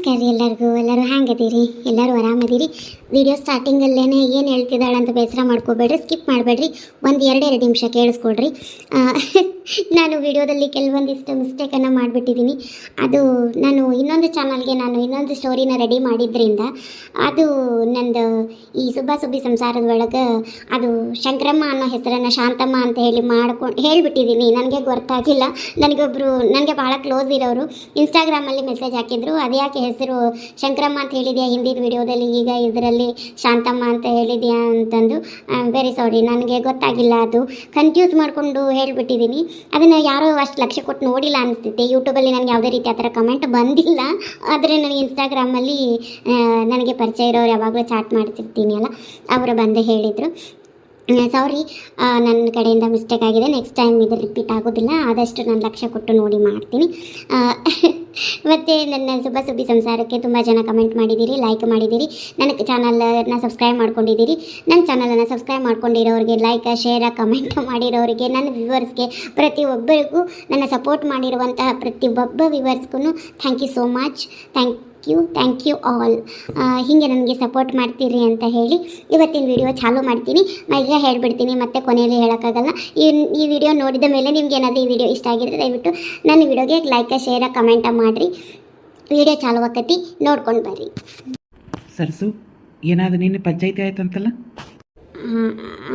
ನಮಸ್ಕಾರ ರೀ ಎಲ್ಲರಿಗೂ. ಎಲ್ಲರೂ ಹ್ಯಾಂಗದೀರಿ? ಎಲ್ಲರೂ ಆರಾಮದೀರಿ? ವಿಡಿಯೋ ಸ್ಟಾರ್ಟಿಂಗಲ್ಲೇ ಏನು ಹೇಳ್ತಿದ್ದಾಳೆ ಅಂತ ಬೇಸರ ಮಾಡ್ಕೋಬೇಡ್ರಿ, ಸ್ಕಿಪ್ ಮಾಡಬೇಡ್ರಿ, ಒಂದು ಎರಡೆರಡು ನಿಮಿಷ ಕೇಳಿಸ್ಕೊಳ್ರಿ. ನಾನು ವಿಡಿಯೋದಲ್ಲಿ ಕೆಲವೊಂದಿಷ್ಟು ಮಿಸ್ಟೇಕನ್ನು ಮಾಡಿಬಿಟ್ಟಿದ್ದೀನಿ. ಅದು ನಾನು ಇನ್ನೊಂದು ಚಾನಲ್ಗೆ ಇನ್ನೊಂದು ಸ್ಟೋರಿನ ರೆಡಿ ಮಾಡಿದ್ರಿಂದ ಅದು ನಂದು ಈ ಸುಬ್ಬಿ ಸಂಸಾರದ ಒಳಗೆ ಅದು ಶಂಕರಮ್ಮ ಅನ್ನೋ ಹೆಸರನ್ನು ಶಾಂತಮ್ಮ ಅಂತ ಹೇಳಿಬಿಟ್ಟಿದ್ದೀನಿ. ನನಗೆ ಗೊತ್ತಾಗಿಲ್ಲ. ನನಗೆ ಭಾಳ ಕ್ಲೋಸ್ ಇರೋರು ಇನ್ಸ್ಟಾಗ್ರಾಮಲ್ಲಿ ಮೆಸೇಜ್ ಹಾಕಿದ್ರು, ಅದ್ಯಾಕೆ ಹೆಸರು ಶಂಕರಮ್ಮ ಅಂತ ಹೇಳಿದ್ಯಾ ಹಿಂದಿನ ವಿಡಿಯೋದಲ್ಲಿ, ಈಗ ಇದರಲ್ಲಿ ಶಾಂತಮ್ಮ ಅಂತ ಹೇಳಿದ್ಯಾ ಅಂತಂದು. ವೆರಿ ಸಾರಿ, ನನಗೆ ಗೊತ್ತಾಗಿಲ್ಲ, ಅದು ಕನ್ಫ್ಯೂಸ್ ಮಾಡಿಕೊಂಡು ಹೇಳಿಬಿಟ್ಟಿದ್ದೀನಿ. ಅದನ್ನು ಯಾರೋ ಅಷ್ಟು ಲಕ್ಷ್ಯ ಕೊಟ್ಟು ನೋಡಿಲ್ಲ ಅನಿಸ್ತೈತೆ. ಯೂಟ್ಯೂಬಲ್ಲಿ ನನಗೆ ಯಾವುದೇ ರೀತಿ ಆ ಥರ ಕಮೆಂಟ್ ಬಂದಿಲ್ಲ. ಆದರೆ ನನಗೆ ಇನ್ಸ್ಟಾಗ್ರಾಮಲ್ಲಿ ನನಗೆ ಪರಿಚಯ ಇರೋರು ಯಾವಾಗಲೂ ಚಾಟ್ ಮಾಡ್ತಿರ್ತೀನಿ ಅಲ್ಲ, ಅವರು ಬಂದು ಹೇಳಿದರು. ಸಾರಿ, ನನ್ನ ಕಡೆಯಿಂದ ಮಿಸ್ಟೇಕ್ ಆಗಿದೆ. ನೆಕ್ಸ್ಟ್ ಟೈಮ್ ಇದು ರಿಪೀಟ್ ಆಗೋದಿಲ್ಲ. ಆದಷ್ಟು ನಾನು ಲಕ್ಷ್ಯ ಕೊಟ್ಟು ನೋಡಿ ಮಾಡ್ತೀನಿ. ಮತ್ತು ನನ್ನ ಸುಬ್ಬಿ ಸಂಸಾರಕ್ಕೆ ತುಂಬ ಜನ ಕಮೆಂಟ್ ಮಾಡಿದ್ದೀರಿ, ಲೈಕ್ ಮಾಡಿದ್ದೀರಿ, ನನ್ನ ಚಾನಲನ್ನು ಸಬ್ಸ್ಕ್ರೈಬ್ ಮಾಡ್ಕೊಂಡಿದ್ದೀರಿ. ನನ್ನ ಚಾನಲನ್ನು ಸಬ್ಸ್ಕ್ರೈಬ್ ಮಾಡ್ಕೊಂಡಿರೋರಿಗೆ, ಲೈಕ್ ಶೇರ್ ಕಮೆಂಟ್ ಮಾಡಿರೋರಿಗೆ, ನನ್ನ ವ್ಯೂವರ್ಸ್ಗೆ, ಪ್ರತಿಯೊಬ್ಬರಿಗೂ ನನ್ನ ಸಪೋರ್ಟ್ ಮಾಡಿರುವಂತಹ ಪ್ರತಿಯೊಬ್ಬ ವ್ಯೂವರ್ಸ್ಗೂ thank you so much. Thank you all. ಹೀಗೆ ನನಗೆ ಸಪೋರ್ಟ್ ಮಾಡ್ತೀರಿ ಅಂತ ಹೇಳಿ ಇವತ್ತಿನ ವಿಡಿಯೋ ಚಾಲೂ ಮಾಡ್ತೀನಿ. ಈಗ ಹೇಳಿಬಿಡ್ತೀನಿ, ಮತ್ತೆ ಕೊನೆಯಲ್ಲಿ ಹೇಳೋಕ್ಕಾಗಲ್ಲ. ಈ ವಿಡಿಯೋ ನೋಡಿದ ಮೇಲೆ ನಿಮ್ಗೆ ಏನಾದರೂ ಈ ವಿಡಿಯೋ ಇಷ್ಟ ಆಗಿದ್ರೆ ದಯವಿಟ್ಟು ನನ್ನ ವಿಡಿಯೋಗೆ ಲೈಕ್ ಶೇರ್ ಕಮೆಂಟ್ ಮಾಡಿರಿ. ವಿಡಿಯೋ ಚಾಲೂ ಆಕತಿ, ನೋಡ್ಕೊಂಡು ಬರ್ರಿ. ಸರ್ಸು, ಏನಾದರೂ ನಿನ್ನೆ ಪಂಚಾಯಿತಿ ಆಯ್ತಂತಲ್ಲ?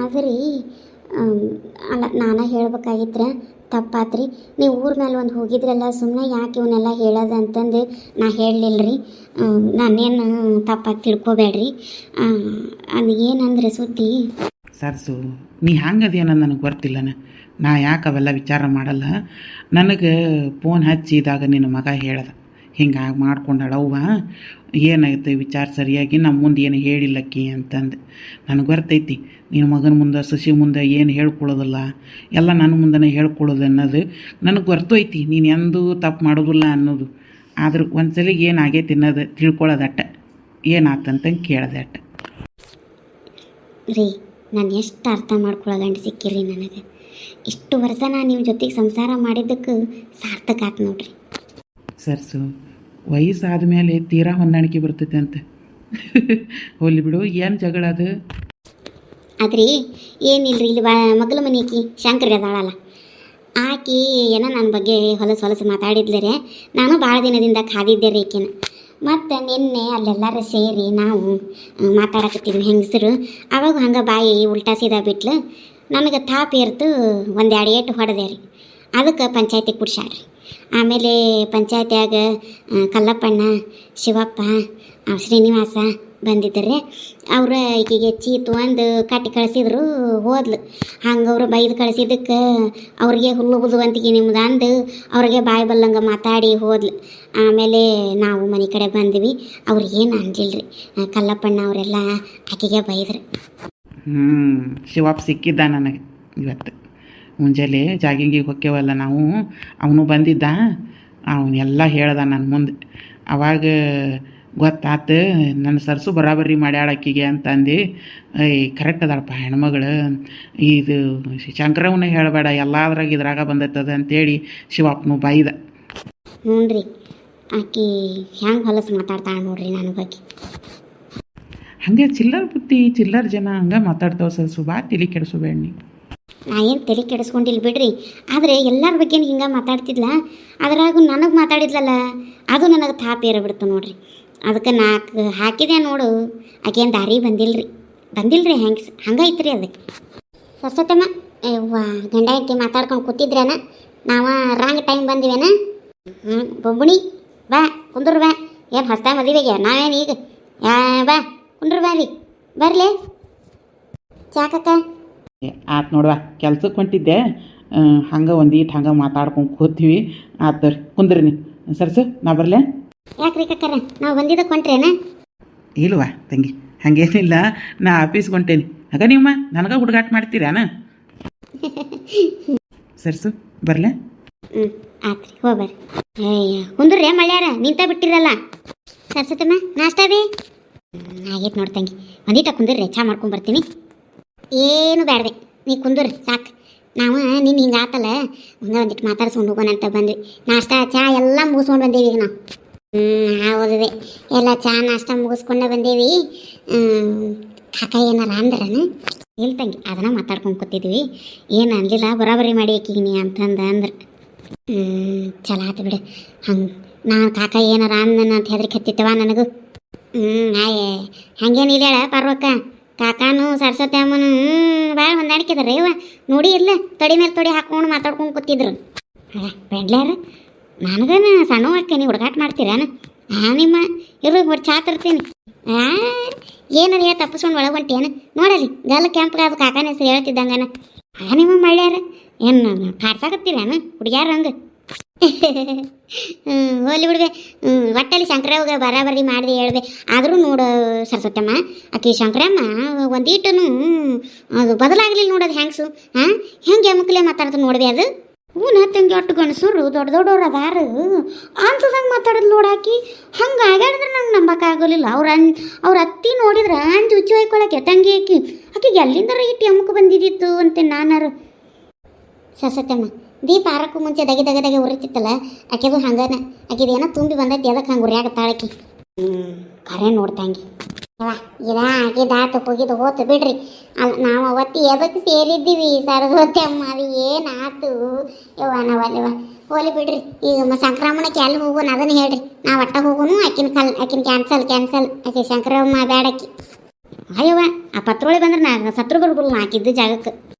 ಅದ್ರಿ ಅಲ್ಲ, ನಾನು ಹೇಳ್ಬೇಕಾಗಿದ್ರೆ ತಪ್ಪಾತ್ರಿ. ನೀವು ಊರ ಮೇಲೆ ಒಂದು ಹೋಗಿದ್ರಲ್ಲ, ಸುಮ್ಮನೆ ಯಾಕೆ ಇವನ್ನೆಲ್ಲ ಹೇಳೋದು ಅಂತಂದು ನಾ ಹೇಳಲಿಲ್ಲ ರೀ. ನಾನೇನು ತಪ್ಪಾಗಿ ತಿಳ್ಕೊಬೇಡ್ರಿ. ಅದು ಏನಂದ್ರೆ ಸುದ್ದಿ ಸರ್ಸು, ನೀ ಹಂಗದೇನ ನನಗೆ ಗೊತ್ತಿಲ್ಲನ. ನಾ ಯಾಕೆ ಅವೆಲ್ಲ ವಿಚಾರ ಮಾಡಲ್ಲ. ನನಗೆ ಫೋನ್ ಹಚ್ಚಿದಾಗ ನಿನ್ನ ಮಗ ಹೇಳ್ದ, ಹಿಂಗಾಗಿ ಮಾಡ್ಕೊಂಡಳವ್ವ, ಏನಾಗುತ್ತೆ ವಿಚಾರ ಸರಿಯಾಗಿ ನಮ್ಮ ಮುಂದೆ ಏನು ಹೇಳಿಲ್ಲಕ್ಕಿ ಅಂತಂದು. ನನಗೆ ಗೊತ್ತೈತಿ ನಿನ್ನ ಮಗನ ಮುಂದೆ ಸಸಿ ಮುಂದೆ ಏನು ಹೇಳ್ಕೊಳ್ಳೋದಿಲ್ಲ, ಎಲ್ಲ ನನ್ನ ಮುಂದೆ ಹೇಳ್ಕೊಳ್ಳೋದು ಅನ್ನೋದು ನನಗೆ ಗೊತ್ತೈತಿ. ನೀನು ಎಂದೂ ತಪ್ಪು ಮಾಡೋದಿಲ್ಲ ಅನ್ನೋದು. ಆದ್ರೆ ಒಂದ್ಸಲ ಏನಾಗೈತಿ ಅನ್ನೋದು ತಿಳ್ಕೊಳ್ಳೋದಟ್ಟ, ಏನಾತಂತ ಕೇಳೋದೆ ಅಟ್ಟ ರೀ. ನಾನು ಎಷ್ಟು ಅರ್ಥ ಮಾಡ್ಕೊಳ್ಳೋ ಗಂಡು ಸಿಕ್ಕಿರಿ ನನಗೆ. ಇಷ್ಟು ವರ್ಷ ನಾನು ನಿಮ್ಮ ಜೊತೆಗೆ ಸಂಸಾರ ಮಾಡಿದ್ದಕ್ಕೆ ಸಾರ್ಥಕ ಆಯ್ತು ನೋಡ್ರಿ. ಸರ್ಸು, ವಯಸ್ಸಾದ ಮೇಲೆ ತೀರಾ ಹೊಂದಾಣಿಕೆ ಬರ್ತೈತೆ ಅಂತ. ಹೋಲಿ ಬಿಡು, ಏನು ಜಗಳ ಅದು? ಆದ್ರಿ ಏನಿಲ್ರಿ, ಇಲ್ಲಿ ಮಗಳ ಮನೆಕಿ ಶಂಕರಿ ಅದಾಳಲ್ಲ, ಆಕಿ ಏನೋ ನನ್ನ ಬಗ್ಗೆ ಹೊಲಸು ಮಾತಾಡಿದ್ಲರೆ. ನಾನು ಭಾಳ ದಿನದಿಂದ ಕಾದಿದ್ದೆ ರೀ ಈಕಿನ. ಮತ್ತು ನಿನ್ನೆ ಅಲ್ಲೆಲ್ಲರೂ ಸೇರಿ ನಾವು ಮಾತಾಡಕತ್ತಿದ್ವಿ ಹೆಂಗಸರು. ಅವಾಗ ಹಂಗೆ ಬಾಯಿ ಉಲ್ಟಾ ಸೀದಾ ಬಿಟ್ಲು. ನನಗೆ ತಾಪ ಏರ್ತು, ಒಂದೆರಡು ಏಟು ಹೊಡೆದೆ ರೀ. ಅದಕ್ಕೆ ಪಂಚಾಯತಿ ಕುಡ್ಸಾಡ್ರಿ. ಆಮೇಲೆ ಪಂಚಾಯತ್ಯಾಗ ಕಲ್ಲಪ್ಪಣ್ಣ, ಶಿವಪ್ಪ, ಶ್ರೀನಿವಾಸ ಬಂದಿದ್ದರೆ. ಅವರು ಈಕೆಗೆ ಚೀತು ಒಂದು ಕಟ್ಟಿ ಕಳಿಸಿದ್ರು, ಹೋದ್ಲು. ಹಂಗೆ ಅವರು ಬೈದು ಕಳಿಸಿದ್ದಕ್ಕೆ ಅವ್ರಿಗೆ ಹುಲ್ಲು ಬುದುವಂತಿಗೆ ನಿಮ್ದು ಅಂದು ಅವ್ರಿಗೆ ಬಾಯಿ ಬಲ್ಲಂಗೆ ಮಾತಾಡಿ ಹೋದ್ಲು. ಆಮೇಲೆ ನಾವು ಮನೆ ಕಡೆ ಬಂದ್ವಿ. ಅವ್ರಿಗೇನು ಅನ್ಲಿಲ್ಲ ರೀ. ಕಲ್ಲಪ್ಪಣ್ಣ ಅವರೆಲ್ಲ ಆಕೆಗೆ ಬೈದ್ರು. ಶಿವಪ್ಪ ಸಿಕ್ಕಿದ್ದ ನನಗೆ ಇವತ್ತು ಮುಂಜಾನೆ ಜಾಗಿಂಗಿಗೆ ಹೊಕ್ಕೇವಲ್ಲ ನಾವು. ಅವನು ಬಂದಿದ್ದ, ಅವನ್ನೆಲ್ಲ ಹೇಳ್ದ ನನ್ನ ಮುಂದೆ. ಅವಾಗ ಗೊತ್ತಾತು, ನನ್ನ ಸರ್ಸು ಬರಾಬರಿ ಮಾಡ್ಯಾಳಕ್ಕಿಗೆ ಅಂತಂದು. ಕರೆಕ್ಟ್ ಅದಳಪ್ಪ ಹೆಣ್ಮಗಳು, ಇದು ಶಂಕರವನ್ನ ಹೇಳಬೇಡ, ಎಲ್ಲದ್ರಾಗ ಇದ್ರಾಗ ಬಂದೈತದ ಅಂತೇಳಿ ಶಿವಪ್ಪನು ಬೈದ. ಹ್ಞೂ ರೀ, ಆಕೆ ಹ್ಯಾಂಗೆ ಹೊಲಸು ಮಾತಾಡ್ತಾಳೆ ನೋಡ್ರಿ ನನ್ನ ಬಗ್ಗೆ. ಹಾಗೆ ಚಿಲ್ಲರ್ ಬುದ್ಧಿ, ಚಿಲ್ಲರ್ ಜನ ಹಂಗೆ ಮಾತಾಡ್ತಾವೆ ಸರ್ಸು. ಬಾ ತಲೆ ಕೆಡಿಸೋಬೇಡ ನೀ. ನಾ ಏನು ತಲೆ ಕೆಡಿಸ್ಕೊಂಡಿಲ್ಲ ಬಿಡ್ರಿ. ಆದರೆ ಎಲ್ಲರ ಬಗ್ಗೆ ಹಿಂಗೆ ಮಾತಾಡ್ತಿದ್ಲ, ಅದ್ರಾಗೂ ನನಗೆ ಮಾತಾಡಿದ್ಲಲ್ಲ, ಅದು ನನಗೆ ತಾಪ ಏರಿಬಿಡ್ತು ನೋಡ್ರಿ. ಅದಕ್ಕೆ ನಾಲ್ಕು ಹಾಕಿದೆ ನೋಡು, ಆಕೇನು ದಾರಿ ಬಂದಿಲ್ಲರಿ ಹಂಗೈತ್ರಿ ಅದಕ್ಕೆ. ಸರ್ಸತಮ್ಮ ಯವ್ವ, ಗಂಡ ಹೆಂಡತಿ ಮಾತಾಡ್ಕೊಂಡು ಕೂತಿದ್ರೇನ, ನಾವು ರಾಂಗ್ ಟೈಮ್ ಬಂದಿವೇನ? ಬೊಬ್ಬುಣಿ ಬಾ ಕುಂದ್ರು ಬಾ. ಏನು ಹೊಸ್ತಾಗ ಮದುವೆಗೆ ನಾವೇನು ಈಗ ಬಾ ಕುಂದ್ರು ಬಾ ರೀ, ಬರಲೇ ಚಾಕಕ್ಕ. ಆತು ನೋಡುವ, ಕೆಲ್ಸಕ್ಕೆ ಹೊಂಟಿದ್ದೆ, ಹಂಗೆ ಒಂದೀಟ್ ಹಂಗೆ ಮಾತಾಡ್ಕೊಂಡು ಕೂತೀವಿ. ಆತು ಕುಂದ್ರಿ ನೀ. ಸರ್ಸು, ನಾ ಬರಲೇ? ಯಾಕ್ರಿ ಕಕ್ಕರ, ನಾವು ಬಂದಿದ್ದಕ್ಕೆ ಹೊಂಟ್ರೇನ? ಇಲ್ವಾ ತಂಗಿ, ಹಾಗೇನಿಲ್ಲ, ನಾ ಆಫೀಸ್ಗೆ ಹೊಂಟೇನಿ. ಆಗ ನಿಮ್ಮ ನನಗೆ ಹುಡುಗಾಟ ಮಾಡ್ತೀರಾನ? ಸರ್ಸು, ಬರಲೇ? ಆತ್ರಿ, ಹೋಗ್ಬರ್ರಿ. ಕುಂದ್ರಿ ಮಳ್ಯಾರ, ನಿಂತ ಬಿಟ್ಟಿರಲ್ಲ. ಸರ್ಸತಮ್ಮ ನಾಷ್ಟಾ ಬೇ ಆಗೈತೆ ನೋಡಿ ತಂಗಿ, ಒಂದೀಟ ಕುಂದ್ರಿ, ಚಾ ಮಾಡ್ಕೊಂಡು ಬರ್ತೀನಿ. ಏನು ಬೇಡವೆ, ನೀ ಕುಂದ್ರಿ ಸಾಕು. ನಾವು ನಿನ್ನ ಹಿಂಗೆ ಆತಲ್ಲ, ಹಂಗೆ ಒಂದಿಟ್ಟು ಮಾತಾಡ್ಸ್ಕೊಂಡು ಹೋಗೋಣ ಅಂತ ಬಂದ್ವಿ. ನಾಷ್ಟ ಚಾ ಎಲ್ಲ ಮುಗಿಸ್ಕೊಂಡು ಬಂದೇವಿ ಈಗ ನಾವು. ಹೌದ್ವಿ ಎಲ್ಲ ಚಾ ನಾಷ್ಟ ಮುಗಿಸ್ಕೊಂಡೆ ಬಂದೇವಿ. ಕಾಕ ಏನಾರ ಅಂದ್ರನ? ಇಲ್ಲ ತಂಗಿ, ಅದನ್ನ ಮಾತಾಡ್ಕೊಂಡು ಕೂತಿದ್ವಿ. ಏನು ಅನ್ಲಿಲ್ಲ, ಬರಾಬರಿ ಮಾಡಿ ಆಕಿಗೆ ನೀ ಅಂತಂದ ಅಂದ್ರೆ ಚಲೋ ಆತು ಬಿಡು. ಹಂಗೆ ನಾನು ಕಾಕ ಏನಾರ ಅಂದನ ಅಂತ ಹೆದರಿಕೆ ಹತ್ತಿತ್ತವ ನನಗೂ. ಆಯೇ ಹಂಗೇನಿಲ್ಲ ಹೇಳ ಪಾರ್ವಕ್ಕ. ಕಾಕಾನು ಸರಸ್ವತಿ ಅಮ್ಮನು ಭಾಳ ಹೊಂದಾಣಿಕೆದಾರೆ ಇವ. ನೋಡಿ ಇಲ್ಲ, ತೊಡಿ ಮೇಲೆ ತೊಡಿ ಹಾಕೊಂಡು ಮಾತಾಡ್ಕೊಂಡು ಕೂತಿದ್ರು. ಬೆಡ್ಲ್ಯಾರ ನನಗನ ಸಣ್ಣ ಹಾಕೇನಿ ಹುಡುಗಾಟ ಮಾಡ್ತೀರಾನ? ನಿಮ್ಮ ಇರ್ಬೇಕು ಹೊಟ್ಟು ಚಾ ತರ್ತೀನಿ. ಏನಾರು ಹೇಳಿ ತಪ್ಪಿಸ್ಕೊಂಡು ಒಳಗೆ ಹೊಂಟೇನು ನೋಡಲಿ. ಗಲ್ಲ ಕೆಂಪಗೆ ಅದು ಕಾಕನ ಹೆಸರು ಹೇಳ್ತಿದ್ದಂಗನ. ನಿಮ್ಮ ಮಳ್ಳ್ಯಾರ ಏನು ಕಾಡ್ಸಾಕತ್ತೀರಾನ ಹುಡುಗ್ಯಾರ ಹಂಗೆ? ಹೋಲಿ ಬಿಡ್ಬೆ. ಒಟ್ಟಲ್ಲಿ ಶಂಕರವ್ಗೆ ಬರಾಬರಿ ಮಾಡಿದೆ ಹೇಳ್ಬೆ. ಆದರೂ ನೋಡು ಸರಸ್ವತಮ್ಮ, ಆಕೆ ಶಂಕರಮ್ಮ ಒಂದೀಟನು ಅದು ಬದಲಾಗಲಿಲ್ಲ ನೋಡೋದು ಹೆಂಗಸು. ಹೆಂಗೆ ಮುಕ್ಲೆ ಮಾತಾಡ್ದು ನೋಡ್ಬೆ ಅದು. ತಂಗಿ ಒಟ್ಟು ಗಣಸರು ದೊಡ್ಡ ದೊಡ್ಡವ್ರು ಅದಾರು ಅಂಥದಂಗೆ ಮಾತಾಡೋದು ನೋಡಾಕಿ. ಹಂಗೆ ಆಗ್ಯಾಡಿದ್ರೆ ನಂಗೆ ನಂಬಕ್ಕಾಗಲಿಲ್ಲ. ಅವ್ರ ಅತ್ತಿ ನೋಡಿದ್ರೆ ಅಂಜು ಹುಚ್ಚು ಹೊಯ್ಕೊಳಕ್ಕೆ ತಂಗಿ ಆಕಿಗೆ ಎಲ್ಲಿಂದರ ಇಟ್ಟು ಎಮ್ಮಕ್ಕೆ ಬಂದಿದ್ದಿತ್ತು ಅಂತ ನಾನಾರು. ಸರಸ್ವತಮ್ಮ, ದೀಪ ಆರಕ್ಕೂ ಮುಂಚೆ ದಗೆ ದಗೆ ದಗೆ ಉರಿತಿತ್ತಲ್ಲ, ಆಕೆದು ಹಂಗನ. ಆಕಿದೇನೋ ತುಂಬಿ ಬಂದೈತಿ, ಅದಕ್ಕೆ ಹಂಗೆ ಉರಿಯಾಗತ್ತಾಳಕಿ. ಖರೆ ನೋಡ್ತಂಗಿ ಇದಾ ಆಗಿದಾತು ಹೋಗಿದ್ದು ಹೋತು ಬಿಡ್ರಿ. ನಾವು ಅವತ್ತು ಎದಕ್ಕೆ ಸೇರಿದ್ದೀವಿ ಸರಸ್ವತಿ ಅಮ್ಮ, ಅದು ಏನಾತು ಯವ್ವ ನಾವಲ್ಲವ. ಹೋಲಿ ಬಿಡ್ರಿ. ಈಗ ಸಂಕ್ರಮಣಕ್ಕೆ ಎಲ್ಲಿ ಹೋಗೋಣ ಅದನ್ನು ಹೇಳ್ರಿ. ನಾವು ಒಟ್ಟ ಹೋಗೋನು. ಆಕಿನ ಕ್ಯಾನ್ಸಲ್ ಆಕೆ ಶಂಕರಮ್ಮ ಬೇಡಕ್ಕಿ. ಅಯ್ಯವ್ವ, ಆ ಪತ್ರೋಳಿ ಬಂದ್ರೆ ನಾ ಸತ್ರು ಬರ್ಬಲ್ಲ ಹಾಕಿದ್ದು ಜಾಗಕ್ಕೆ.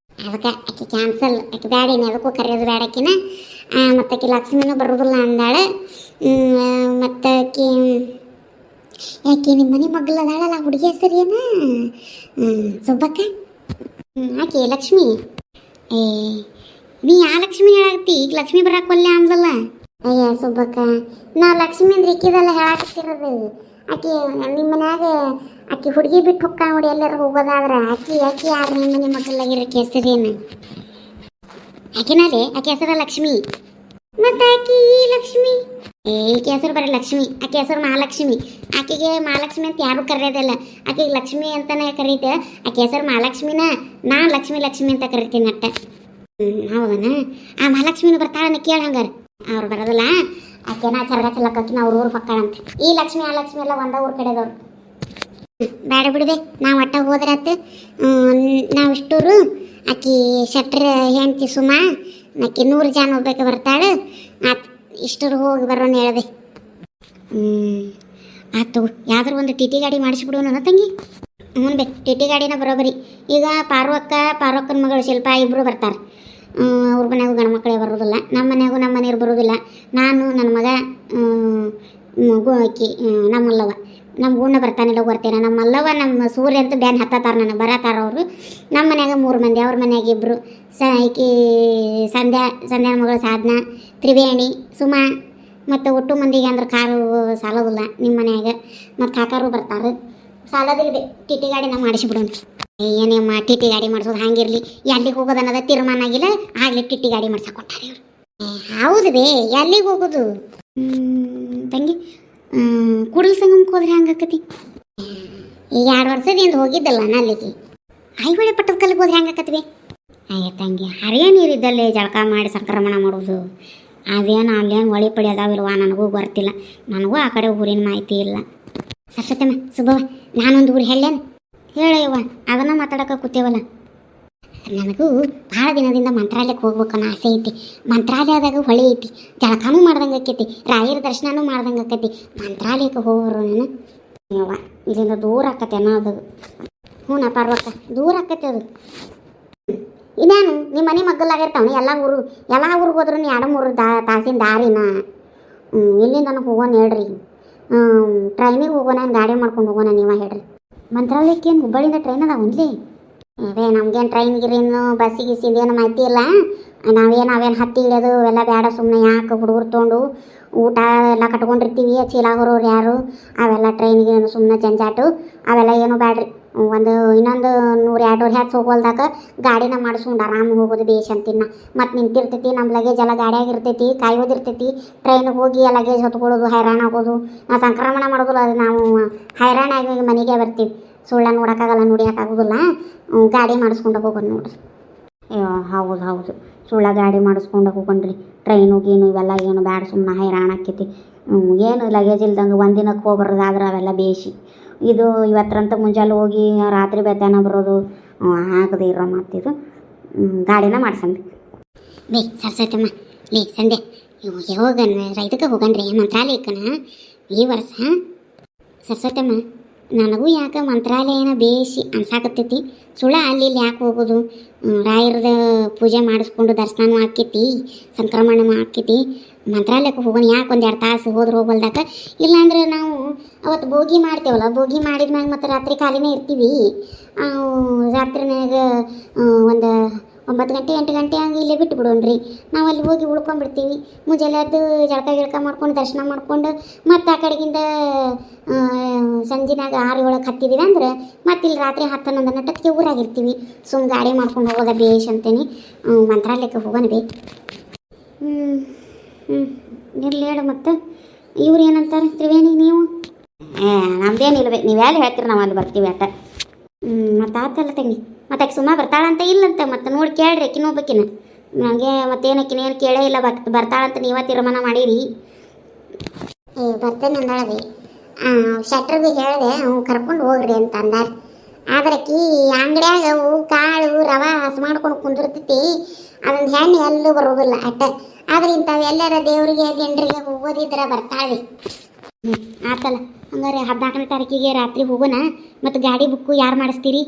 ಅದಕ್ಕೆ ಆಕೆ ಕ್ಯಾನ್ಸಲ್, ಆಕೆ ಬೇಡೇನಿ, ಅದಕ್ಕೂ ಕರೆಯೋದು ಬೇಡಕ್ಕಿನ. ಮತ್ತು ಆಕೆ ಲಕ್ಷ್ಮಿನೂ ಬರೋದಿಲ್ಲ ಅಂದಾಳೆ. ಮತ್ತು ಯಾಕೆ ನಿಮ್ಮ ಮನೆ ಮಗ್ಲದಾಳಲ್ಲ ಹುಡುಗಿ ಹೆಸರು ಏನ? ಸುಬ್ಬಕ್ಕ. ಆಕೆ ಲಕ್ಷ್ಮಿ. ನೀ ಆ ಲಕ್ಷ್ಮಿ ಹೇಳಾಕತ್ತಿ, ಈಗ ಲಕ್ಷ್ಮಿ ಬರಾಕೊಲ್ಲೆ ಅಂದಲ್ಲ. ಅಯ್ಯ ಸುಬ್ಬಕ್ಕ, ನಾ ಲಕ್ಷ್ಮಿ ಅಂದ್ರೆ ಇಕ್ಕಿದೆಲ್ಲ ಹೇಳಾಕತ್ತಿರೋದು. ಆಕೆ ನಿಮ್ಮ ಮನ್ಯಾಗ ಆಕೆ ಹುಡುಗಿ ಬಿಟ್ಟು ಹೊಕ್ಕ ನೋಡಿ ಎಲ್ಲರೂ ಹೋಗೋದಾದ್ರೆ ಆಕೆ ಯಾರು ನಿಮ್ಮ ಮನೆ ಮಗ್ಲಾಗಿರೋಕೆ ಹೆಸರೇನು? ಆಕೆನಲ್ಲಿ ಆಕೆ ಹೆಸರ ಲಕ್ಷ್ಮಿ. ಮತ್ತು ಆಕೆ ಈ ಲಕ್ಷ್ಮಿ ಈಕೆ ಹೆಸರು ಬರೀ ಲಕ್ಷ್ಮಿ, ಆಕೆ ಹೆಸರು ಮಹಾಲಕ್ಷ್ಮಿ. ಆಕೆಗೆ ಮಹಾಲಕ್ಷ್ಮಿ ಅಂತ ಯಾರು ಕರೆಯೋದಿಲ್ಲ, ಆಕೆಗೆ ಲಕ್ಷ್ಮಿ ಅಂತಾನೆ ಕರೀತೆ. ಆಕೆ ಹೆಸರು ಮಹಾಲಕ್ಷ್ಮಿನ, ನಾನು ಲಕ್ಷ್ಮಿ ಅಂತ ಕರಿತೀನಿ ಅಟ್ಟ. ಹೌದನ? ಆ ಮಹಾಲಕ್ಷ್ಮಿನೂ ಬರ್ತಾಳನ್ನ ಕೇಳ ಹಂಗಾರ. ಅವ್ರು ಬರೋದಿಲ್ಲ, ಆಕೆನ ಚರಗ ಚಲಕ್ಕಾಕಿನ ಅವ್ರ ಊರು ಪಕ್ಕಳಂತ. ಈ ಲಕ್ಷ್ಮಿ ಆ ಲಕ್ಷ್ಮಿ ಎಲ್ಲ ಒಂದ ಊರು ಕಡೆದವ್ರು. ಬೇಡ ಬಿಡಿದೆ, ನಾವು ಒಟ್ಟ ಹೋದ್ರಾತು. ನಾವಿಷ್ಟೂರು ಆಕೆ ಶೆಟ್ರ ಹೆಂಡ್ತಿ ಸುಮಾ, ಆಕೆ 100 ಜನ ಹೋಗ್ಬೇಕು ಬರ್ತಾಳೆ. ಆತು, ಇಷ್ಟರು ಹೋಗಿ ಬರೋಣ ಹೇಳ್ದೆ. ಆತು, ಯಾವ್ದಾರು ಒಂದು ಟಿ ಟಿ ಗಾಡಿ ಮಾಡಿಸ್ಬಿಡೋಣ ತಂಗಿ. ಹ್ಞೂ ಟಿ ಟಿ ಗಾಡಿನ ಬರೋಬರಿ. ಈಗ ಪಾರ್ವಕ್ಕನ ಮಗಳು ಶಿಲ್ಪ ಇಬ್ಬರು ಬರ್ತಾರೆ. ಅವ್ರ ಮನೆಯಾಗೂ ಗಂಡು ಮಕ್ಕಳೇ ಬರೋದಿಲ್ಲ, ನಮ್ಮ ಮನೆಯವ್ರು ಬರೋದಿಲ್ಲ. ನಾನು ನನ್ನ ಮಗ ಆಕಿ ನಮ್ಮಲ್ಲವ, ನಮ್ಮ ಗುಂಡ ಬರ್ತಾನೆ ಬರ್ತೇನೆ. ನಮ್ಮಲ್ಲವ ನಮ್ಮ ಸೂರ್ಯ ಅಂತ ಬ್ಯಾನ್ ಹತ್ತಾರ ನನಗೆ ಬರತ್ತಾರ ಅವರು. ನಮ್ಮ ಮನ್ಯಾಗ 3 ಮಂದಿ, ಅವ್ರ ಮನ್ಯಾಗ 2. ಈಕಿ ಸಂಧ್ಯಾ ಮಗಳು ಸಾಧನಾ, ತ್ರಿವೇಣಿ, ಸುಮಾ, ಮತ್ತು ಒಟ್ಟು ಮಂದಿಗೆ ಅಂದ್ರೆ ಕಾರು ಸಾಲೋದಿಲ್ಲ ನಿಮ್ಮ ಮನ್ಯಾಗ. ಮತ್ತು ಕಾಕಾರು ಬರ್ತಾರೆ. ಸಾಲದಿಲ್ಲ ಟಿ ಟಿ ಗಾಡಿನ ಮಾಡಿಸಿಬಿಡೋಣ. ಏನೇಮ್ಮ ಟಿ ಟಿ ಗಾಡಿ ಮಾಡಿಸೋದು ಹಂಗಿರಲಿ. ಎಲ್ಲಿಗೆ ಹೋಗೋದು ಅನ್ನೋದ ತೀರ್ಮಾನ ಆಗಿಲ್ಲ, ಆಗಲಿ ಟಿ ಟಿ ಗಾಡಿ ಮಾಡ್ಸಕೊಂತಾರೆ ಇವ್ರು. ಹೌದು ಬೇ, ಎಲ್ಲಿಗೆ ಹೋಗೋದು ತಂಗಿ? ಕೂಡಲ ಸಂಗಮಕ್ಕೆ ಹೋದ್ರೆ ಹೆಂಗಾಕತಿ? ಈಗ 2 ವರ್ಷದಿಂದ ಹೋಗಿದ್ದಲ್ಲ ಅಲ್ಲಿಗೆ. ಐಹೊಳೆ ಪಟ್ಟದ ಕಲ್ಲಿಗೆ ಹೋದ್ರೆ ಹೆಂಗಾಕತ್ವಿ? ಅಯ್ಯ ತಂಗಿ, ಹರಿಯ ನೀರಿದ್ದಲ್ಲೇ ಜಳಕ ಮಾಡಿ ಸಂಕ್ರಮಣ ಮಾಡೋದು. ಅದೇನು ಅಲ್ಲೇನು ಹೊಳಿ ಪಡಿ ಅದಾವಿಲ್ವ ನನಗೂ ಗೊತ್ತಿಲ್ಲ. ನನಗೂ ಆ ಕಡೆ ಊರಿನ ಮಾಹಿತಿ ಇಲ್ಲ. ಸರಸ್ವತಮ್ಮ, ಸುಬ್ಬವ್ವ, ನಾನೊಂದು ಊರು ಹೇಳೇನು? ಹೇಳಯ್ಯವ್ವ, ಅದನ್ನು ಮಾತಾಡೋಕೆ ಕೂತೇವಲ್ಲ. ನನಗೂ ಭಾಳ ದಿನದಿಂದ ಮಂತ್ರಾಲಯಕ್ಕೆ ಹೋಗ್ಬೇಕನ್ನೋ ಆಸೆ ಐತಿ. ಮಂತ್ರಾಲಯದಾಗ ಹೊಳೆ ಐತಿ, ಜಳಕಾನೂ ಮಾಡ್ದಂಗೆ ಆಕೈತಿ, ರಾಯರ ದರ್ಶನನೂ ಮಾಡ್ದಂಗೆ ಆಕೈತಿ. ಮಂತ್ರಾಲಯಕ್ಕೆ ಹೋಗೋರು ನಾನು ಯವ್ವ, ಇಲ್ಲಿಂದ ದೂರ ಆಕತ್ತೆ ಅನ್ನೋದು. ಹ್ಞೂ ಪಾರ್ವಕ್ಕ, ದೂರ ಆಕತ್ತೆ ಅದು. ಇನ್ನೇನು ನಿಮ್ಮ ಮನೆ ಮಗ್ಗಲಾಗಿರ್ತಾವೆ ಎಲ್ಲ ಊರಿಗೆ ಹೋದ್ರೂ 2-3 ತಾಸಿನ ದಾರಿನ. ಇಲ್ಲಿಂದ ಹೋಗೋಣ ಹೇಳ್ರಿ. ಟ್ರೈನಿಗೆ ಹೋಗೋಣ, ಗಾಡಿ ಮಾಡ್ಕೊಂಡು ಹೋಗೋಣ, ನೀವೇ ಹೇಳ್ರಿ. ಮಂತ್ರಾಲಯಕ್ಕೆ ಏನು ಹುಬ್ಬಳ್ಳಿಯಿಂದ ಟ್ರೈನ್ ಅದಾವನ್ಲಿ? ಅದೇ ನಮ್ಗೇನು ಟ್ರೈನ್ ಗಿರೇನು ಬಸ್ಸಿಗೆ ಏನು ಮಾಹಿತಿ ಇಲ್ಲ. ನಾವೇನು ಹತ್ತಿ ಇಳಿಯೋದು ಎಲ್ಲ ಬೇಡ. ಸುಮ್ಮನೆ ಯಾಕೆ ಹುಡುಗರು ತೊಗೊಂಡು ಊಟ ಎಲ್ಲ ಕಟ್ಕೊಂಡಿರ್ತೀವಿ, ಚೀಲಾಗೋರು ಯಾರು ಅವೆಲ್ಲ ಟ್ರೈನಿಗೆ ಸುಮ್ಮನೆ ಜಂಜಾಟು ಅವೆಲ್ಲ ಏನು ಬೇಡ್ರಿ. ಇನ್ನೊಂದು 100-200 ಹ್ಯಾಚ್ ಹೋಗೋಲ್ದಾಗ ಗಾಡಿನ ಮಾಡಿಸ್ಕೊಂಡು ಆರಾಮ ಹೋಗೋದು ಬೇಷ್ ಅಂತಿನ್ನ. ಮತ್ತು ನಿಂತಿರ್ತೈತಿ, ನಮ್ಮ ಲಗೇಜ್ ಎಲ್ಲ ಗಾಡಿಯಾಗಿರ್ತೈತಿ, ಕಾಯೋದಿರ್ತೈತಿ. ಟ್ರೈನಿಗೆ ಹೋಗಿ ಲಗೇಜ್ ಹೊತ್ಕೊಳ್ಳೋದು ಹೈರಾಣ ಆಗೋದು. ನಾವು ಸಂಕ್ರಮಣ ಮಾಡೋದಿಲ್ಲ, ಅದು ನಾವು ಹೈರಾಣ ಆಗಿ ಮನೆಗೆ ಬರ್ತೀವಿ. ಸುಳ್ಳ ನೋಡೋಕ್ಕಾಗಲ್ಲ, ನೋಡಿಯೋಕ್ಕಾಗೋದಿಲ್ಲ. ಗಾಡಿ ಮಾಡಿಸ್ಕೊಂಡು ಹೋಗೋದು ನೋಡ್ರಿ. ಹೌದು ಸುಳ್ಳ ಗಾಡಿ ಮಾಡಿಸ್ಕೊಂಡು ಹೋಗೋಣ್ರಿ. ಟ್ರೈನು ಗೀನು ಇವೆಲ್ಲ ಏನು ಬ್ಯಾಡ, ಸುಮ್ಮನೆ ಹೈರಾಣ ಆಕೈತಿ. ಏನು ಲಗೇಜ್ ಇಲ್ದಂಗೆ ಒಂದಿನಕ್ಕೆ ಹೋಗಿ ಬರೋದಾದ್ರೆ ಅವೆಲ್ಲ ಬೇಸಿ. ಇದು ಇವತ್ತರಂತ ಮುಂಜಾನೆ ಹೋಗಿ ರಾತ್ರಿ ಬೆತ್ತಾನ ಬರೋದು ಆಗದೆ ಇರೋ ಮಾತಿದು. ಗಾಡಿನ ಮಾಡ್ಸಂడి. ಬೇ ಸರ್ಸತ್ತಮ್ಮ ಲೇ ಸಂಧ್ಯಾ ಯಾವಾಗನ ಇದಕ್ಕೆ ಹೋಗನ್ರಿ ಮಂತ್ರಾಲಯಕ್ಕನ ಈ ವರ್ಷ. ಸರ್ಸತ್ತಮ್ಮ ನನಗೂ ಯಾಕೆ ಮಂತ್ರಾಲಯನ ಬೇಸಿ ಅನ್ಸಾಕತ್ತೈತಿ. ಸುಳ್ಳ ಅಲ್ಲಿ ಇಲ್ಲಿ ಯಾಕೆ ಹೋಗೋದು, ರಾಯರದ ಪೂಜೆ ಮಾಡಿಸ್ಕೊಂಡು ದರ್ಶನನೂ ಆಕ್ಕೈತಿ, ಸಂಕ್ರಮಣನೂ ಆಕ್ಕೈತಿ. ಮಂತ್ರಾಲಯಕ್ಕೆ ಹೋಗೋಣ ಯಾಕೆ ಒಂದೆರಡು ತಾಸು ಹೋದ್ರೆ ಹೋಗಲ್ದಾಕ. ಇಲ್ಲಾಂದ್ರೆ ನಾವು ಅವತ್ತು ಭೋಗಿ ಮಾಡ್ತೇವಲ್ಲ, ಭೋಗಿ ಮಾಡಿದ್ಮ್ಯಾಗ ಮತ್ತು ರಾತ್ರಿ ಖಾಲಿನೇ ಇರ್ತೀವಿ. ರಾತ್ರಿನಾಗ ಒಂದು 9 ಗಂಟೆ 8 ಗಂಟೆ ಹಂಗೆ ಇಲ್ಲೇ ಬಿಟ್ಟು ಬಿಡೋಣ್ರಿ. ನಾವು ಅಲ್ಲಿ ಹೋಗಿ ಉಳ್ಕೊಂಡ್ಬಿಡ್ತೀವಿ. ಮುಂಜಾನೆ ಅದು ಜಳಕ ಮಾಡ್ಕೊಂಡು ದರ್ಶನ ಮಾಡ್ಕೊಂಡು ಮತ್ತು ಆ ಕಡೆಗಿಂದ ಸಂಜೆನಾಗ 6 7 ಹತ್ತಿದ್ದೀವಿ ಅಂದ್ರೆ ಮತ್ತೆ ಇಲ್ಲಿ ರಾತ್ರಿ 10 11 ನಟಕ್ಕೆ ಊರಾಗಿರ್ತೀವಿ. ಸುಮ್ಮ ಗಾಡಿ ಮಾಡ್ಕೊಂಡು ಹೋಗೋದ ಬೇಷ್ ಅಂತೇನೆ. ಮಂತ್ರಾಲಯಕ್ಕೆ ಹೋಗೋಣ ಬೇ. ಇರಲಿ ಹೇಳು. ಮತ್ತು ಇವ್ರು ಏನಂತಾರೆ ತ್ರಿವೇಣಿ ನೀವು? ನಮ್ದೇನಿಲ್ವೇ, ನೀವು ಯಾರು ಹೇಳ್ತೀರಿ ನಾವು ಅಲ್ಲಿ ಬರ್ತೀವಿ ಅಟ. ಮತ್ತು ಆತಲ್ಲ ತಂಗಿ, ಮತ್ತು ಆಕೆ ಸುಮ್ಮ ಬರ್ತಾಳಂತ ಇಲ್ಲಂತ. ಮತ್ತು ನೋಡಿ ಕೇಳ್ರಿ ಆಕಿನ ಒಬ್ಬಕಿನ. ನನಗೆ ಮತ್ತೇನಕ್ಕಿನ ಏನು ಕೇಳೇ ಇಲ್ಲ. ಬರ್ತಾಳಂತ ನೀವ ತೀರ್ಮಾನ ಮಾಡೀರಿ? ಬರ್ತೇನೆ ಅಂದಾಳವಿ. ಶೆಟ್ರಿಗೆ ಹೇಳಿದೆ ಅವು ಕರ್ಕೊಂಡು ಹೋಗ್ರಿ ಅಂತ ಅಂದಾರ. ಆದ್ರೆ ಆಕಿ ಅಂಗಡ್ಯಾಗ ಅವು ಕಾಳು ರವೆ ಹಸು ಮಾಡ್ಕೊಂಡು ಕುಂದಿರ್ತೈತಿ. ಅದೊಂದು ಹೆಣ್ಣು ಎಲ್ಲೂ ಬರೋದಿಲ್ಲ ಅಟ್ಟ. ಆದ್ರೆ ಇಂಥವು ಎಲ್ಲರ ದೇವರಿಗೆ ಜನರಿಗೆ ಹೋಗೋದಿದ್ರೆ ಬರ್ತಾಳೆ. ಆತಲ್ಲ ಹಂಗಾರೆ 14ನೇ ತಾರೀಕಿಗೆ ರಾತ್ರಿ ಹೋಗೋಣ. ಮತ್ತು ಗಾಡಿ ಬುಕ್ಕು ಯಾರು ಮಾಡಿಸ್ತೀರಿ?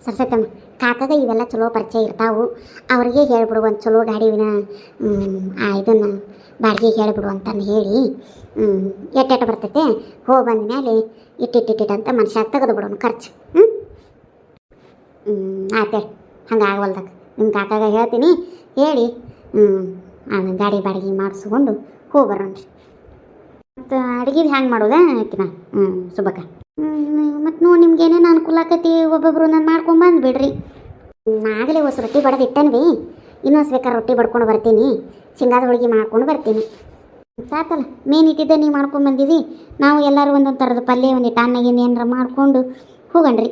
ಸರ್ಸತ್ತಮ್ಮ ಕಾಕಾಗ ಇವೆಲ್ಲ ಚಲೋ ಪರಿಚಯ ಇರ್ತಾವು. ಅವ್ರಿಗೆ ಹೇಳ್ಬಿಡು ಒಂದು ಚಲೋ ಗಾಡಿವಿನ ಇದನ್ನು ಬಾಡಿಗೆಗೆ ಹೇಳ್ಬಿಡು ಅಂತಂದು ಹೇಳಿ ಎಟ್ಟೆಟ್ಟು ಬರ್ತೈತೆ ಹೋಗಿ ಬಂದ ಮೇಲೆ ಇಟ್ಟಿಟ್ಟಿಟ್ಟು ಅಂತ ಮನುಷ್ಯ ತೆಗೆದು ಬಿಡೋಣ ಖರ್ಚು. ಆತೇಳಿ ಹಂಗೆ ಆಗವಲ್ದಾಗ ನಿಮ್ಮ ಕಾಕಾಗ ಹೇಳ್ತೀನಿ. ಹೇಳಿ ಗಾಡಿ ಬಾಡಿಗೆ ಮಾಡಿಸ್ಕೊಂಡು ಹೋಗಿ ಬರೋಣ್ರಿ. ಮತ್ತು ಅಡುಗೆದು ಹ್ಯಾಂಗೆ ಮಾಡೋದಾ ಆಕಿನ ಸುಬ್ಬಕ್ಕ? ಮತ್ತು ನೋಡಿ ನಿಮ್ಗೆ ಏನೇನು ಅನುಕೂಲ ಆಕೈತಿ ಒಬ್ಬೊಬ್ರು ನಾನು ಮಾಡ್ಕೊಂಡು ಬಂದುಬಿಡ್ರಿ. ಆಗಲೇ ಹೊಸ ರೊಟ್ಟಿ ಬಡದು ಇಟ್ಟನ್ವಿ. ಇನ್ನೊಂದು ಬೇಕಾದ್ರೆ ರೊಟ್ಟಿ ಬಡ್ಕೊಂಡು ಬರ್ತೀನಿ. ಶೇಂಗಾದ ಹೋಳಿಗೆ ಮಾಡ್ಕೊಂಡು ಬರ್ತೀನಿ. ಸಾಕಲ್ಲ ಮೇನ್ ಇಟ್ಟಿದ್ದೆ ನೀವು ಮಾಡ್ಕೊಂಡು ಬಂದೀವಿ. ನಾವು ಎಲ್ಲರೂ ಒಂದೊಂದು ಥರದ ಪಲ್ಯ ಒಂದು ಟಾನ್ನಾಗಿನ ಏನಾರ ಮಾಡಿಕೊಂಡು ಹೋಗಣ್ರಿ.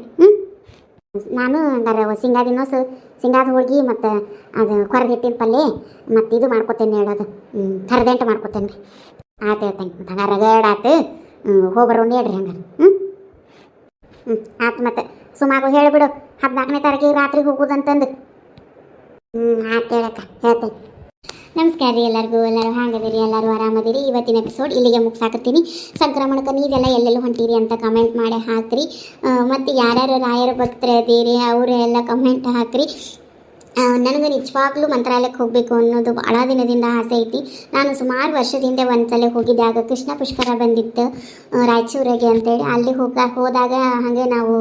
ನಾನು ಹಂಗಾರೆ ಶೇಂಗಾದ ಇನ್ನೊಸು ಶೇಂಗಾದ ಹೋಳ್ಗೆ ಮತ್ತು ಅದು ಕೊರದ ಹಿಟ್ಟಿನ ಪಲ್ಯ ಮತ್ತು ಇದು ಮಾಡ್ಕೊತೇನೆ ಹೇಳೋದು ಕರ್ದಂಟು ಮಾಡ್ಕೊತೇನೆ ರೀ. ಆತು ಹೇಳ್ತೇನೆ. ಮತ್ತು ಹಂಗಾರೆ ರಗಡ್ ಆತು ಹೋಗಿ ಬರೋಣ ಹೇಳ್ರಿ ಹಂಗಾರೆ. ಆತು ಮತ್ತು ಸುಮಾರು ಹೇಳಿಬಿಡು 14ನೇ ತಾರೀಕಿಗೆ ರಾತ್ರಿ ಹೋಗೋದಂತಂದು. ಆತು ಹೇಳಕ್ಕ ಹೇಳ್ತೇನೆ. ನಮಸ್ಕಾರ ರೀ ಎಲ್ಲರಿಗೂ. ಎಲ್ಲರೂ ಹ್ಯಾಂಗದಿರಿ? ಎಲ್ಲರೂ ಆರಾಮದಿರಿ? ಇವತ್ತಿನ ಎಪಿಸೋಡ್ ಇಲ್ಲಿಗೆ ಮುಗಿಸಾಕತ್ತೀನಿ. ಸಂಕ್ರಮಣಕ್ಕೆ ನೀವೆಲ್ಲ ಎಲ್ಲೆಲ್ಲಿ ಹೊಂಟೀರಿ ಅಂತ ಕಮೆಂಟ್ ಮಾಡಿ ಹಾಕ್ರಿ. ಮತ್ತು ಯಾರ್ಯಾರು ರಾಯರ ಭಕ್ತರದೀರಿ ಅವರೆಲ್ಲ ಕಮೆಂಟ್ ಹಾಕ್ರಿ. ನನಗೆ ನಿಜವಾಗ್ಲೂ ಮಂತ್ರಾಲಯಕ್ಕೆ ಹೋಗಬೇಕು ಅನ್ನೋದು ಭಾಳ ದಿನದಿಂದ ಆಸೆ ಐತಿ. ನಾನು ಸುಮಾರು ವರ್ಷದಿಂದ ಒಂದ್ಸಲ ಹೋಗಿದ್ದೆ. ಆಗ ಕೃಷ್ಣ ಪುಷ್ಕರ ಬಂದಿತ್ತು ರಾಯಚೂರಿಗೆ ಅಂತೇಳಿ. ಅಲ್ಲಿ ಹೋದಾಗ ಹಾಗೆ ನಾವು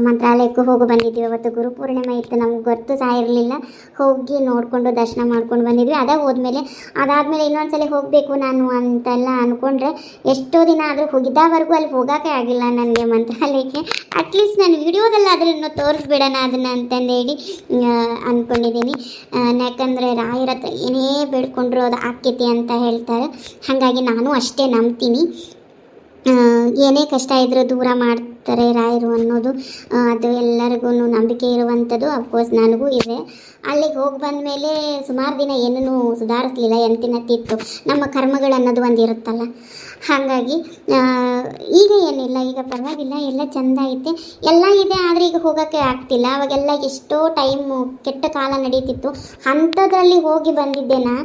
ಮಂತ್ರಾಲಯಕ್ಕೂ ಹೋಗಿ ಬಂದಿದ್ವಿ. ಅವತ್ತು ಗುರುಪೂರ್ಣಿಮೆ ಇತ್ತು, ನಮ್ಗೆ ಗೊತ್ತು ಸಹ ಇರಲಿಲ್ಲ. ಹೋಗಿ ನೋಡಿಕೊಂಡು ದರ್ಶನ ಮಾಡ್ಕೊಂಡು ಬಂದಿದ್ವಿ. ಅದಾದಮೇಲೆ ಇನ್ನೊಂದ್ಸಲ ಹೋಗಬೇಕು ನಾನು ಅಂತೆಲ್ಲ ಅಂದ್ಕೊಂಡ್ರೆ ಎಷ್ಟೋ ದಿನ ಆದರೂ ಹೋಗಿದ್ದಾವರೆಗೂ ಅಲ್ಲಿ ಹೋಗೋಕ್ಕೆ ಆಗಿಲ್ಲ ನನಗೆ ಮಂತ್ರಾಲಯಕ್ಕೆ. ಅಟ್ಲೀಸ್ಟ್ ನಾನು ವಿಡಿಯೋದಲ್ಲಾದರೂ ಇನ್ನೂ ತೋರಿಸ್ಬಿಡೋಣ ಅದನ್ನು ಅಂತಂದೇಳಿ ಅಂದ್ಕೊಂಡಿದ್ದೀನಿ. ಯಾಕಂದರೆ ರಾಯರ ಹತ್ರ ಏನೇ ಬೇಡ್ಕೊಂಡ್ರು ಅದು ಆಕ್ಕೈತಿ ಅಂತ ಹೇಳ್ತಾರೆ. ಹಾಗಾಗಿ ನಾನು ಅಷ್ಟೇ ನಂಬ್ತೀನಿ. ಏನೇ ಕಷ್ಟ ಇದ್ದರೂ ದೂರ ಮಾಡ್ತಾರೆ ರಾಯರು ಅನ್ನೋದು ಅದು ಎಲ್ಲರಿಗೂ ನಂಬಿಕೆ ಇರುವಂಥದ್ದು. ಅಫ್ಕೋರ್ಸ್ ನನಗೂ ಇದೆ. ಅಲ್ಲಿಗೆ ಹೋಗಿ ಬಂದ ಮೇಲೆ ಸುಮಾರು ದಿನ ಏನೂ ಸುಧಾರಿಸ್ಲಿಲ್ಲ. ಎಂತಿನತ್ತಿತ್ತು ನಮ್ಮ ಕರ್ಮಗಳು ಅನ್ನೋದು ಒಂದು ಇರುತ್ತಲ್ಲ. ಹಾಗಾಗಿ ಈಗ ಏನಿಲ್ಲ, ಈಗ ಪರವಾಗಿಲ್ಲ, ಎಲ್ಲ ಚೆಂದ ಐತೆ, ಎಲ್ಲ ಇದೆ. ಆದರೆ ಈಗ ಹೋಗೋಕ್ಕೆ ಆಗ್ತಿಲ್ಲ. ಅವಾಗೆಲ್ಲ ಎಷ್ಟೋ ಟೈಮು ಕೆಟ್ಟ ಕಾಲ ನಡೀತಿತ್ತು. ಅಂಥದ್ರಲ್ಲಿ ಹೋಗಿ ಬಂದಿದ್ದೇನಾ.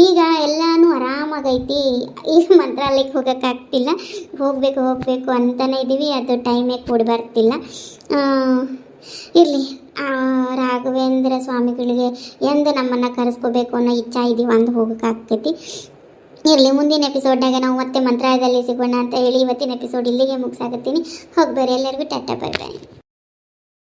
ಈಗ ಎಲ್ಲನೂ ಆರಾಮಾಗೈತಿ. ಈಗ ಮಂತ್ರಾಲಯಕ್ಕೆ ಹೋಗೋಕ್ಕಾಗ್ತಿಲ್ಲ. ಹೋಗಬೇಕು ಅಂತಲೇ ಇದ್ದೀವಿ. ಅದು ಟೈಮೇ ಕೂಡಿ ಬರ್ತಿಲ್ಲ. ಇರಲಿ, ರಾಘವೇಂದ್ರ ಸ್ವಾಮಿಗಳಿಗೆ ಎಂದು ನಮ್ಮನ್ನು ಕರೆಸ್ಕೋಬೇಕು ಅನ್ನೋ ಇಚ್ಛಾ ಇದೀವಿ ಅಂದು ಹೋಗೋಕ್ಕಾಗ್ತೈತಿ. ಇರಲಿ, ಮುಂದಿನ ಎಪಿಸೋಡ್ನಾಗ ನಾವು ಮತ್ತೆ ಮಂತ್ರಾಲಯದಲ್ಲಿ ಸಿಗೋಣ ಅಂತ ಹೇಳಿ ಇವತ್ತಿನ ಎಪಿಸೋಡ್ ಇಲ್ಲಿಗೆ ಮುಗಿಸಾಕತ್ತೀನಿ. ಹೋಗಿ ಬರ್ರಿ ಎಲ್ಲರಿಗೂ ಟಾಟಾ ಬೈ ಬಾಯ್.